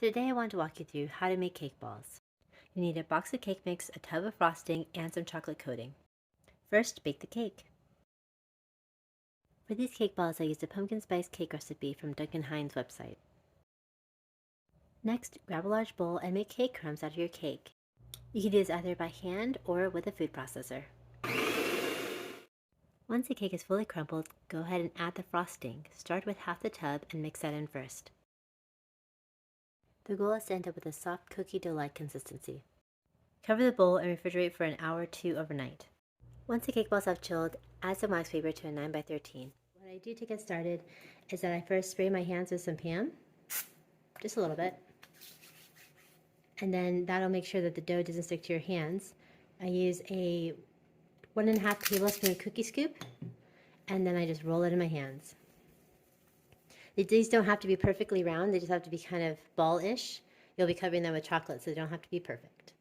So today I want to walk you through how to make cake balls. You need a box of cake mix, a tub of frosting, and some chocolate coating. First, bake the cake. For these cake balls, I used a pumpkin spice cake recipe from Duncan Hines' website. Next, grab a large bowl and make cake crumbs out of your cake. You can do this either by hand or with a food processor. Once the cake is fully crumbled, go ahead and add the frosting. Start with half the tub and mix that in first. The goal is to end up with a soft cookie dough-like consistency. Cover the bowl and refrigerate for an hour or two overnight. Once the cake balls have chilled, add some wax paper to a 9x13. What I do to get started is that I first spray my hands with some Pam, just a little bit, and then that'll make sure that the dough doesn't stick to your hands. I use a 1.5 tablespoon cookie scoop, and then I just roll it in my hands. These don't have to be perfectly round, they just have to be kind of ball-ish. You'll be covering them with chocolate, so they don't have to be perfect.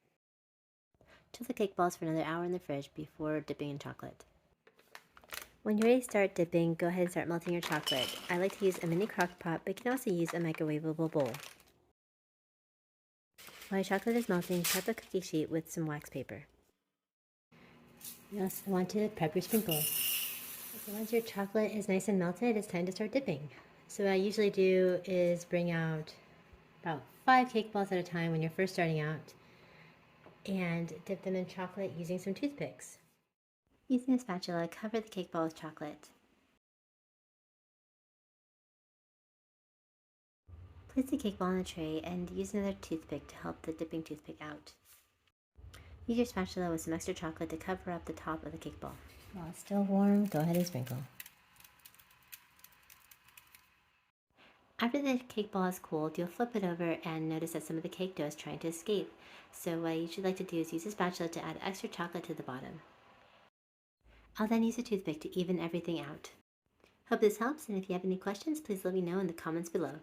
Chill the cake balls for another hour in the fridge before dipping in chocolate. When you're ready to start dipping, go ahead and start melting your chocolate. I like to use a mini crock pot, but you can also use a microwavable bowl. While your chocolate is melting, prep a cookie sheet with some wax paper. You also want to prep your sprinkles. So once your chocolate is nice and melted, it's time to start dipping. So what I usually do is bring out about 5 cake balls at a time when you're first starting out and dip them in chocolate using some toothpicks. Using a spatula, cover the cake ball with chocolate. Place the cake ball in a tray and use another toothpick to help the dipping toothpick out. Use your spatula with some extra chocolate to cover up the top of the cake ball. While it's still warm, go ahead and sprinkle. After the cake ball has cooled, you'll flip it over and notice that some of the cake dough is trying to escape. So what I usually like to do is use a spatula to add extra chocolate to the bottom. I'll then use a toothpick to even everything out. Hope this helps, and if you have any questions, please let me know in the comments below.